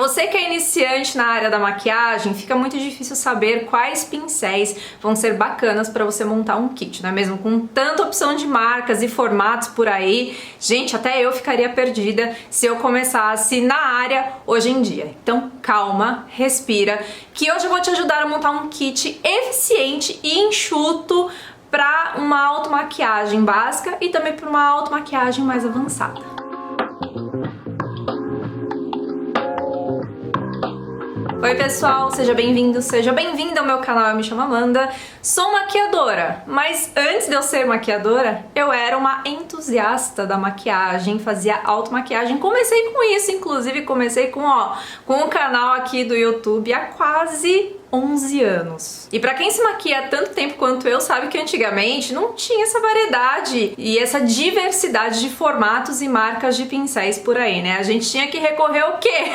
você que é iniciante na área da maquiagem, fica muito difícil saber quais pincéis vão ser bacanas para você montar um kit, não é mesmo? Com tanta opção de marcas e formatos por aí, gente, até eu ficaria perdida se eu começasse na área hoje em dia. Então calma, respira, que hoje eu vou te ajudar a montar um kit eficiente e enxuto para uma automaquiagem básica e também para uma automaquiagem mais avançada. Oi pessoal, seja bem-vindo, seja bem-vinda ao meu canal, eu me chamo Amanda, sou maquiadora, mas antes de eu ser maquiadora, eu era uma entusiasta da maquiagem, fazia automaquiagem, comecei com isso, inclusive comecei com o canal aqui do YouTube há quase 11 anos. E pra quem se maquia há tanto tempo quanto eu, sabe que antigamente não tinha essa variedade e essa diversidade de formatos e marcas de pincéis por aí, né? A gente tinha que recorrer ao quê?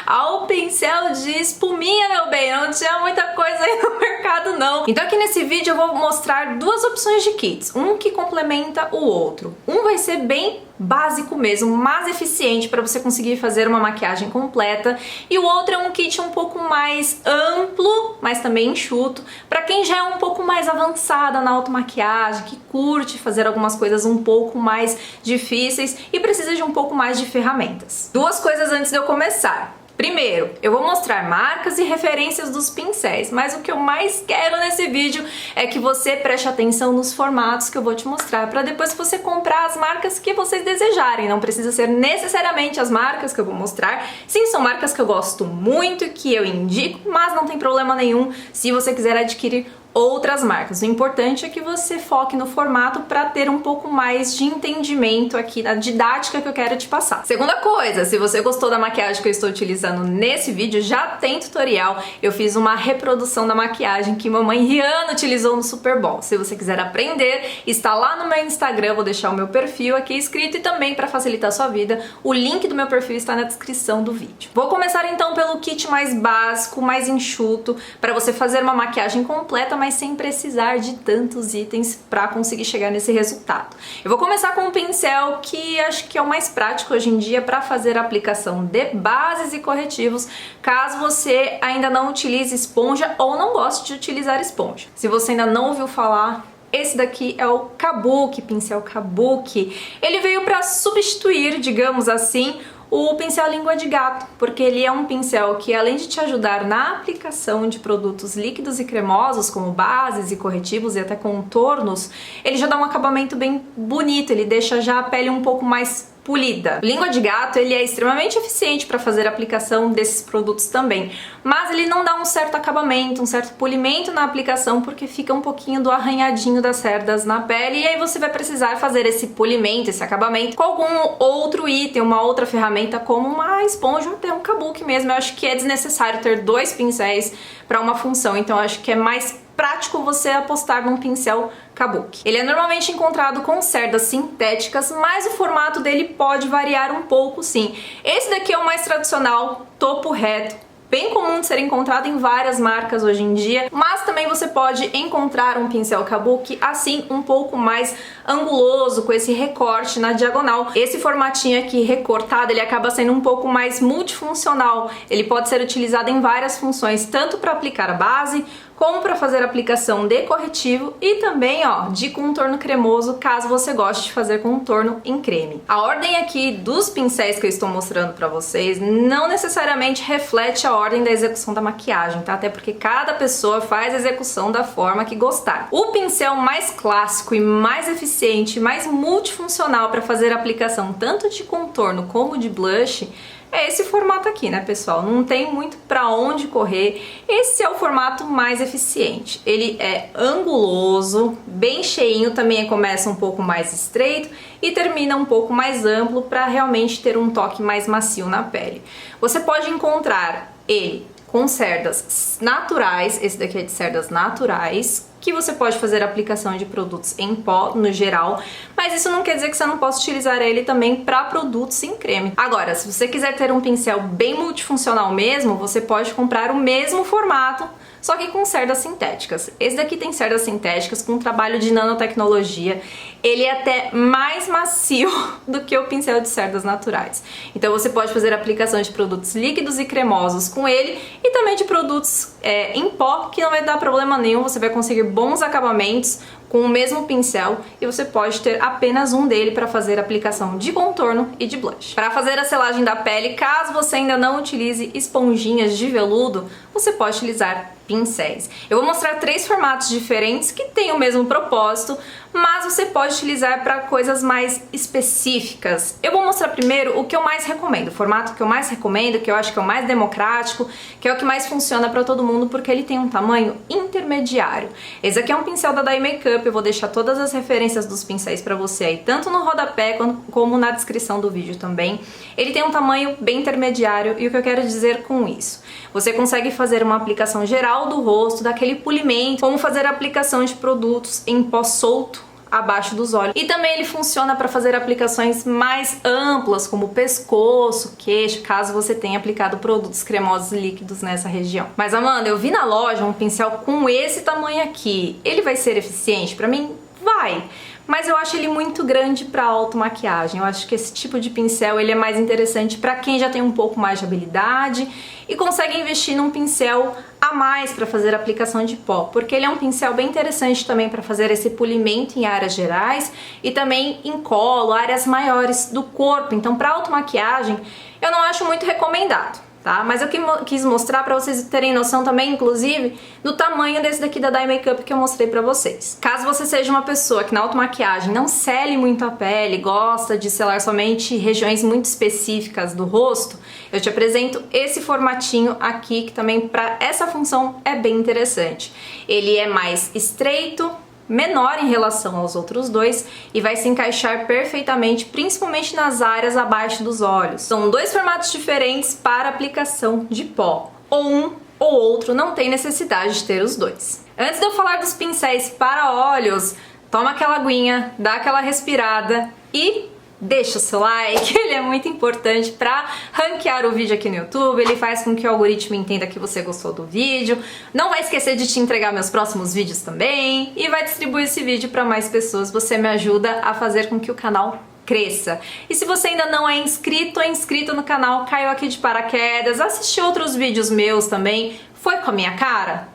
Ao pincel de espuminha, meu bem, não tinha muita coisa aí no mercado não. Então aqui nesse vídeo eu vou mostrar duas opções de kits, um que complementa o outro. Um vai ser bem básico mesmo, mas eficiente para você conseguir fazer uma maquiagem completa, e o outro é um kit um pouco mais amplo, mas também enxuto, para quem já é um pouco mais avançada na automaquiagem, que curte fazer algumas coisas um pouco mais difíceis e precisa de um pouco mais de ferramentas. Duas coisas antes de eu começar. Primeiro, eu vou mostrar marcas e referências dos pincéis, mas o que eu mais quero nesse vídeo é que você preste atenção nos formatos que eu vou te mostrar, para depois você comprar as marcas que vocês desejarem. Não precisa ser necessariamente as marcas que eu vou mostrar. Sim, são marcas que eu gosto muito, que eu indico, mas não tem problema nenhum se você quiser adquirir outras marcas. O importante é que você foque no formato para ter um pouco mais de entendimento aqui na didática que eu quero te passar. Segunda coisa, se você gostou da maquiagem que eu estou utilizando nesse vídeo, já tem tutorial. Eu fiz uma reprodução da maquiagem que mamãe Rihanna utilizou no Super Bowl. Se você quiser aprender, está lá no meu Instagram, vou deixar o meu perfil aqui escrito, e também para facilitar a sua vida, o link do meu perfil está na descrição do vídeo. Vou começar então pelo kit mais básico, mais enxuto, para você fazer uma maquiagem completa, mas sem precisar de tantos itens para conseguir chegar nesse resultado. Eu vou começar com um pincel que acho que é o mais prático hoje em dia para fazer a aplicação de bases e corretivos, caso você ainda não utilize esponja ou não goste de utilizar esponja. Se você ainda não ouviu falar, esse daqui é o Kabuki, pincel Kabuki. Ele veio para substituir, digamos assim, o pincel língua de gato, porque ele é um pincel que, além de te ajudar na aplicação de produtos líquidos e cremosos, como bases e corretivos e até contornos, ele já dá um acabamento bem bonito, ele deixa já a pele um pouco mais polida. O língua de gato, ele é extremamente eficiente para fazer a aplicação desses produtos também, mas ele não dá um certo acabamento, um certo polimento na aplicação, porque fica um pouquinho do arranhadinho das cerdas na pele, e aí você vai precisar fazer esse polimento, esse acabamento com algum outro item, uma outra ferramenta, como uma esponja ou até um kabuki mesmo. Eu acho que é desnecessário ter dois pincéis para uma função, então eu acho que é mais prático você apostar num pincel Kabuki. Ele é normalmente encontrado com cerdas sintéticas, mas o formato dele pode variar um pouco sim. Esse daqui é o mais tradicional, topo reto, bem comum de ser encontrado em várias marcas hoje em dia, mas também você pode encontrar um pincel Kabuki assim um pouco mais anguloso, com esse recorte na diagonal. Esse formatinho aqui recortado, ele acaba sendo um pouco mais multifuncional. Ele pode ser utilizado em várias funções, tanto para aplicar a base, como para fazer a aplicação de corretivo e também, de contorno cremoso, caso você goste de fazer contorno em creme. A ordem aqui dos pincéis que eu estou mostrando para vocês não necessariamente reflete a ordem da execução da maquiagem, tá? Até porque cada pessoa faz a execução da forma que gostar. O pincel mais clássico e mais eficiente, mais multifuncional para fazer a aplicação tanto de contorno como de blush é esse formato aqui, né, pessoal? Não tem muito pra onde correr. Esse é o formato mais eficiente. Ele é anguloso, bem cheinho, também começa um pouco mais estreito e termina um pouco mais amplo para realmente ter um toque mais macio na pele. Você pode encontrar ele com cerdas naturais, esse daqui é de cerdas naturais, que você pode fazer aplicação de produtos em pó no geral, mas isso não quer dizer que você não possa utilizar ele também para produtos em creme. Agora, se você quiser ter um pincel bem multifuncional mesmo, você pode comprar o mesmo formato, só que com cerdas sintéticas. Esse daqui tem cerdas sintéticas com trabalho de nanotecnologia. Ele é até mais macio do que o pincel de cerdas naturais. Então você pode fazer aplicação de produtos líquidos e cremosos com ele e também de produtos em pó, que não vai dar problema nenhum. Você vai conseguir bons acabamentos com o mesmo pincel e você pode ter apenas um dele para fazer aplicação de contorno e de blush. Para fazer a selagem da pele, caso você ainda não utilize esponjinhas de veludo, você pode utilizar pincéis. Eu vou mostrar 3 formatos diferentes que têm o mesmo propósito, mas você pode utilizar para coisas mais específicas. Eu vou mostrar primeiro o que eu mais recomendo, o formato que eu mais recomendo, que eu acho que é o mais democrático, que é o que mais funciona para todo mundo, porque ele tem um tamanho intermediário. Esse aqui é um pincel da Dye Makeup, eu vou deixar todas as referências dos pincéis para você aí, tanto no rodapé como na descrição do vídeo também. Ele tem um tamanho bem intermediário e o que eu quero dizer com isso? Você consegue fazer uma aplicação geral do rosto, daquele polimento, como fazer a aplicação de produtos em pó solto abaixo dos olhos. E também ele funciona para fazer aplicações mais amplas, como pescoço, queixo, caso você tenha aplicado produtos cremosos e líquidos nessa região. Mas Amanda, eu vi na loja um pincel com esse tamanho aqui. Ele vai ser eficiente para mim? Vai! Mas eu acho ele muito grande para automaquiagem. Eu acho que esse tipo de pincel ele é mais interessante para quem já tem um pouco mais de habilidade e consegue investir num pincel a mais para fazer a aplicação de pó, porque ele é um pincel bem interessante também para fazer esse polimento em áreas gerais e também em colo, áreas maiores do corpo. Então, para automaquiagem, eu não acho muito recomendado. Tá? Mas eu quis mostrar para vocês terem noção também, inclusive, do tamanho desse daqui da Dye Makeup que eu mostrei para vocês. Caso você seja uma pessoa que na automaquiagem não sele muito a pele, gosta de selar somente regiões muito específicas do rosto, eu te apresento esse formatinho aqui, que também para essa função é bem interessante. Ele é mais estreito, menor em relação aos outros dois e vai se encaixar perfeitamente, principalmente nas áreas abaixo dos olhos. São 2 formatos diferentes para aplicação de pó, ou um ou outro, não tem necessidade de ter os dois. Antes de eu falar dos pincéis para olhos, toma aquela aguinha, dá aquela respirada e deixa o seu like, ele é muito importante para ranquear o vídeo aqui no YouTube, ele faz com que o algoritmo entenda que você gostou do vídeo, não vai esquecer de te entregar meus próximos vídeos também e vai distribuir esse vídeo para mais pessoas, você me ajuda a fazer com que o canal cresça. E se você ainda não é inscrito ou inscrito no canal, caiu aqui de paraquedas, assistiu outros vídeos meus também, foi com a minha cara?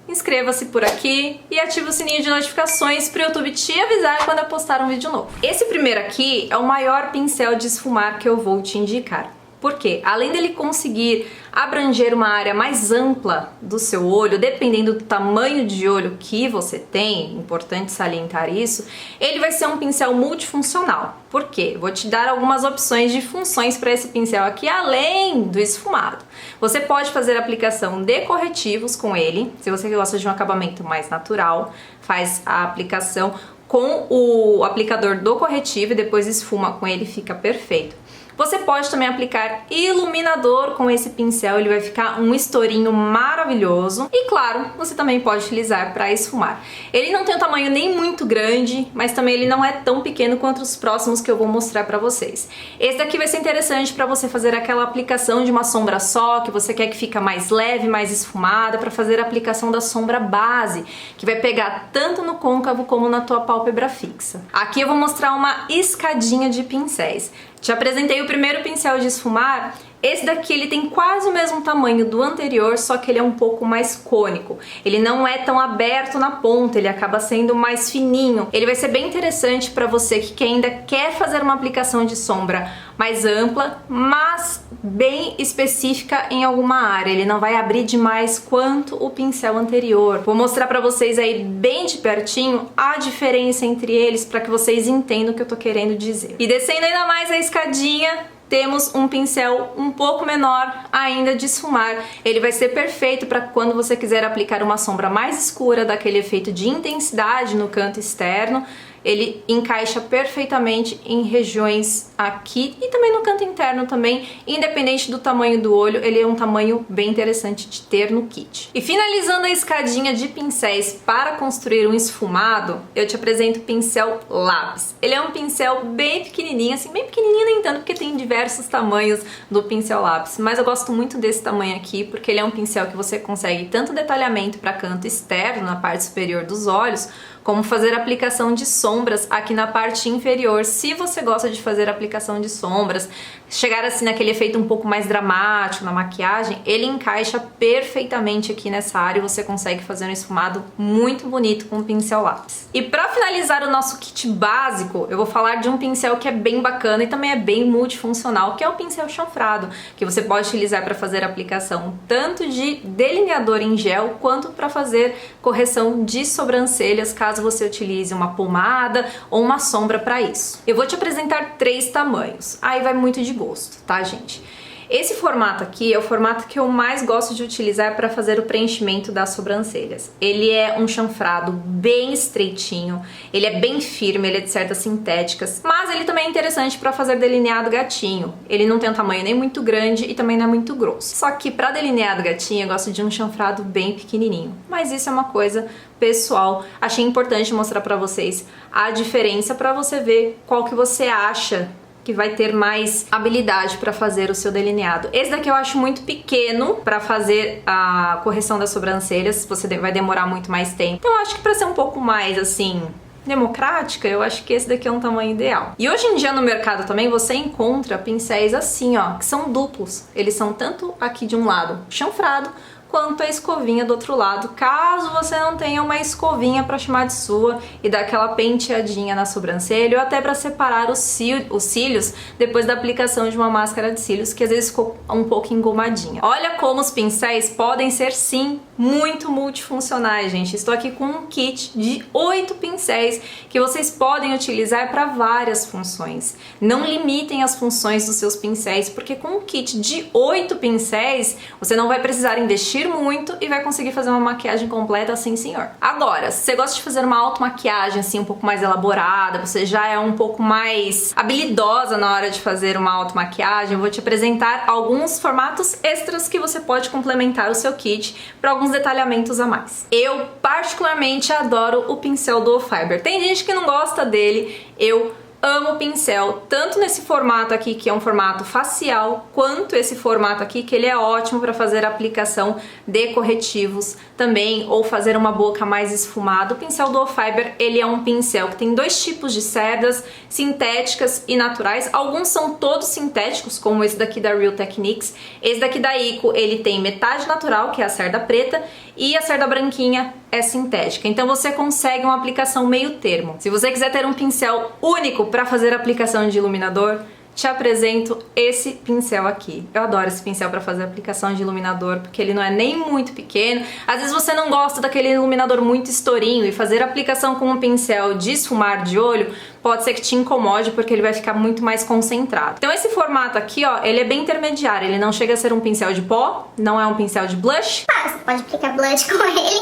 Inscreva-se por aqui e ative o sininho de notificações para o YouTube te avisar quando eu postar um vídeo novo. Esse primeiro aqui é o maior pincel de esfumar que eu vou te indicar. Por quê? Além dele conseguir abranger uma área mais ampla do seu olho, dependendo do tamanho de olho que você tem, importante salientar isso, ele vai ser um pincel multifuncional. Por quê? Vou te dar algumas opções de funções para esse pincel aqui, além do esfumado. Você pode fazer aplicação de corretivos com ele, se você gosta de um acabamento mais natural, faz a aplicação com o aplicador do corretivo e depois esfuma com ele, fica perfeito. Você pode também aplicar iluminador com esse pincel, ele vai ficar um estourinho maravilhoso. E claro, você também pode utilizar para esfumar. Ele não tem um tamanho nem muito grande, mas também ele não é tão pequeno quanto os próximos que eu vou mostrar para vocês. Esse daqui vai ser interessante para você fazer aquela aplicação de uma sombra só, que você quer que fica mais leve, mais esfumada, para fazer a aplicação da sombra base, que vai pegar tanto no côncavo como na tua pálpebra fixa. Aqui eu vou mostrar uma escadinha de pincéis. Te apresentei o primeiro pincel de esfumar. Esse daqui ele tem quase o mesmo tamanho do anterior, só que ele é um pouco mais cônico. Ele não é tão aberto na ponta, ele acaba sendo mais fininho. Ele vai ser bem interessante para você que ainda quer fazer uma aplicação de sombra mais ampla, mas bem específica em alguma área. Ele não vai abrir demais quanto o pincel anterior. Vou mostrar para vocês aí bem de pertinho a diferença entre eles para que vocês entendam o que eu tô querendo dizer. E descendo ainda mais a escadinha, temos um pincel um pouco menor ainda de esfumar. Ele vai ser perfeito para quando você quiser aplicar uma sombra mais escura, daquele efeito de intensidade no canto externo. ele encaixa perfeitamente em regiões aqui e também no canto interno também, independente do tamanho do olho, ele é um tamanho bem interessante de ter no kit. E finalizando a escadinha de pincéis para construir um esfumado, eu te apresento o pincel lápis. Ele é um pincel bem pequenininho, assim, bem pequenininho nem tanto, porque tem diversos tamanhos do pincel lápis, mas eu gosto muito desse tamanho aqui, porque ele é um pincel que você consegue tanto detalhamento para canto externo, na parte superior dos olhos, como fazer aplicação de sombras aqui na parte inferior, se você gosta de fazer aplicação de sombras, chegar assim naquele efeito um pouco mais dramático na maquiagem, ele encaixa perfeitamente aqui nessa área e você consegue fazer um esfumado muito bonito com o pincel lápis. E para finalizar o nosso kit básico, eu vou falar de um pincel que é bem bacana e também é bem multifuncional, que é o pincel chanfrado, que você pode utilizar para fazer aplicação tanto de delineador em gel, quanto para fazer correção de sobrancelhas, caso você utilize uma pomada ou uma sombra para isso. Eu vou te apresentar 3 tamanhos, aí vai muito de gosto, tá, gente? Esse formato aqui é o formato que eu mais gosto de utilizar para fazer o preenchimento das sobrancelhas. Ele é um chanfrado bem estreitinho, ele é bem firme, ele é de cerdas sintéticas, mas ele também é interessante para fazer delineado gatinho. Ele não tem um tamanho nem muito grande e também não é muito grosso. Só que para delineado gatinho eu gosto de um chanfrado bem pequenininho, mas isso é uma coisa pessoal. Achei importante mostrar para vocês a diferença para você ver qual que você acha que vai ter mais habilidade para fazer o seu delineado. Esse daqui eu acho muito pequeno para fazer a correção das sobrancelhas, você vai demorar muito mais tempo. Então eu acho que para ser um pouco mais assim democrática, eu acho que esse daqui é um tamanho ideal. E hoje em dia no mercado também você encontra pincéis assim, ó, que são duplos. Eles são tanto aqui de um lado chanfrado, quanto a escovinha do outro lado, caso você não tenha uma escovinha para chamar de sua e dar aquela penteadinha na sobrancelha, ou até para separar os cílios depois da aplicação de uma máscara de cílios, que às vezes ficou um pouco engomadinha. Olha como os pincéis podem ser sim muito multifuncionais, gente. Estou aqui com um kit de 8 pincéis que vocês podem utilizar para várias funções. Não limitem as funções dos seus pincéis, porque com um kit de 8 pincéis você não vai precisar investir muito e vai conseguir fazer uma maquiagem completa assim, senhor. Agora, se você gosta de fazer uma automaquiagem assim um pouco mais elaborada, você já é um pouco mais habilidosa na hora de fazer uma automaquiagem, eu vou te apresentar alguns formatos extras que você pode complementar o seu kit para alguns detalhamentos a mais. Eu particularmente adoro o pincel do Fiber. Tem gente que não gosta dele, eu amo o pincel, tanto nesse formato aqui, que é um formato facial, quanto esse formato aqui, que ele é ótimo para fazer a aplicação de corretivos também, ou fazer uma boca mais esfumada. O pincel do Fiber, ele é um pincel que tem 2 tipos de cerdas, sintéticas e naturais. Alguns são todos sintéticos, como esse daqui da Real Techniques. Esse daqui da Ico, ele tem metade natural, que é a cerda preta, e a cerda branquinha é sintética. Então você consegue uma aplicação meio termo. Se você quiser ter um pincel único para fazer a aplicação de iluminador, te apresento esse pincel aqui. Eu adoro esse pincel para fazer aplicação de iluminador, porque ele não é nem muito pequeno. Às vezes você não gosta daquele iluminador muito estourinho e fazer aplicação com um pincel de esfumar de olho pode ser que te incomode, porque ele vai ficar muito mais concentrado. Então esse formato aqui, ó, ele é bem intermediário. Ele não chega a ser um pincel de pó, não é um pincel de blush. Ah, você pode aplicar blush com ele,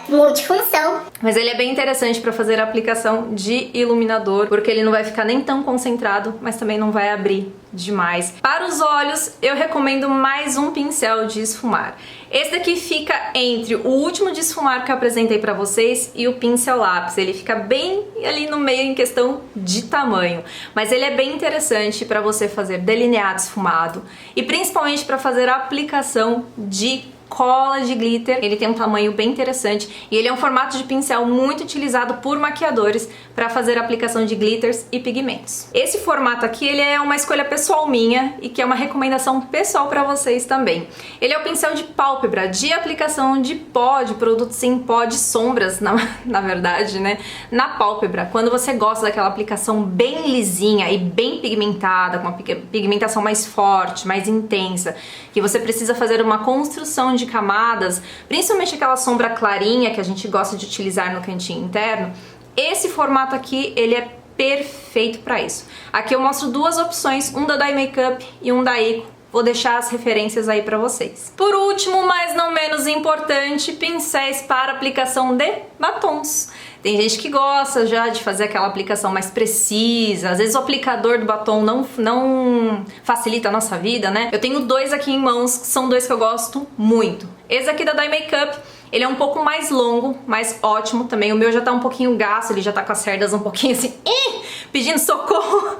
multifunção. Mas ele é bem interessante para fazer a aplicação de iluminador, porque ele não vai ficar nem tão concentrado, mas também não vai abrir demais. Para os olhos, eu recomendo mais um pincel de esfumar. Esse daqui fica entre o último de esfumar que eu apresentei para vocês e o pincel lápis. Ele fica bem ali no meio em questão de tamanho, mas ele é bem interessante para você fazer delineado esfumado e principalmente para fazer a aplicação de cola de glitter. Ele tem um tamanho bem interessante e ele é um formato de pincel muito utilizado por maquiadores para fazer a aplicação de glitters e pigmentos. Esse formato aqui, ele é uma escolha pessoal minha e que é uma recomendação pessoal para vocês também. Ele é o pincel de pálpebra de aplicação de pó, de produtos em pó, de sombras, na verdade, né? Na pálpebra, quando você gosta daquela aplicação bem lisinha e bem pigmentada, com uma pigmentação mais forte, mais intensa, que você precisa fazer uma construção de camadas, principalmente aquela sombra clarinha que a gente gosta de utilizar no cantinho interno, esse formato aqui, ele é perfeito para isso. Aqui eu mostro 2 opções, um da Dye Makeup e um da Ico, Vou deixar as referências aí pra vocês. Por último, mas não menos importante, pincéis para aplicação de batons. Tem gente que gosta já de fazer aquela aplicação mais precisa, às vezes o aplicador do batom não facilita a nossa vida, né? Eu tenho dois aqui em mãos, que são dois que eu gosto muito. Esse aqui da Dye Makeup, ele é um pouco mais longo, mas ótimo também. O meu já tá um pouquinho gasto, ele já tá com as cerdas um pouquinho assim, pedindo socorro.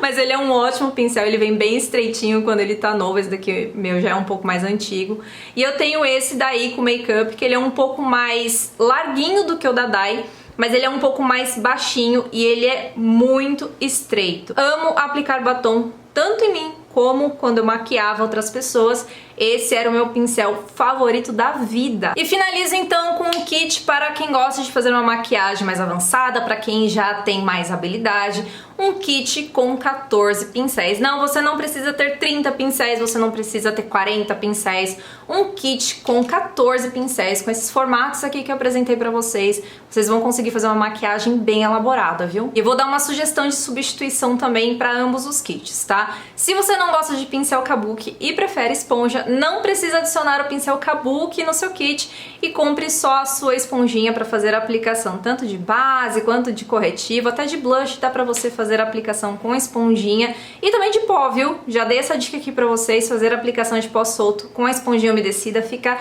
Mas ele é um ótimo pincel, ele vem bem estreitinho quando ele tá novo. Esse daqui meu já é um pouco mais antigo. E eu tenho esse daí com Makeup, que ele é um pouco mais larguinho do que o da Dye, mas ele é um pouco mais baixinho e ele é muito estreito. Amo aplicar batom tanto em mim como quando eu maquiava outras pessoas. Esse era o meu pincel favorito da vida. E finalizo então com um kit para quem gosta de fazer uma maquiagem mais avançada, para quem já tem mais habilidade. Um kit com 14 pincéis. Não, você não precisa ter 30 pincéis, você não precisa ter 40 pincéis. Um kit com 14 pincéis, com esses formatos aqui que eu apresentei pra vocês. Vocês vão conseguir fazer uma maquiagem bem elaborada, viu? E eu vou dar uma sugestão de substituição também para ambos os kits, tá? Se você não gosta de pincel kabuki e prefere esponja, não precisa adicionar o pincel kabuki no seu kit e compre só a sua esponjinha para fazer a aplicação tanto de base quanto de corretivo, até de blush dá pra você fazer a aplicação com esponjinha e também de pó, viu? Já dei essa dica aqui pra vocês, fazer a aplicação de pó solto com a esponjinha umedecida fica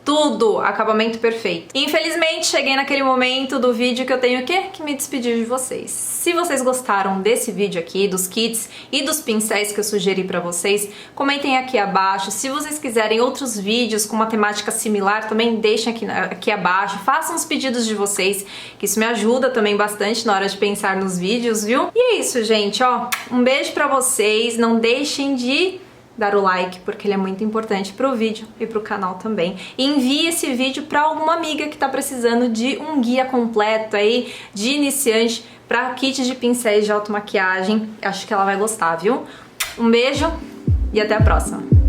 tudo, acabamento perfeito. Infelizmente, cheguei naquele momento do vídeo que eu tenho que me despedir de vocês. Se vocês gostaram desse vídeo aqui, dos kits e dos pincéis que eu sugeri pra vocês, comentem aqui abaixo. Se vocês quiserem outros vídeos com uma temática similar, também deixem aqui abaixo. Façam os pedidos de vocês, que isso me ajuda também bastante na hora de pensar nos vídeos, viu? E é isso, gente, ó. Um beijo pra vocês. Não deixem de dar o like, porque ele é muito importante pro vídeo e pro canal também. E envie esse vídeo pra alguma amiga que tá precisando de um guia completo aí, de iniciante, pra kit de pincéis de automaquiagem. Acho que ela vai gostar, viu? Um beijo e até a próxima!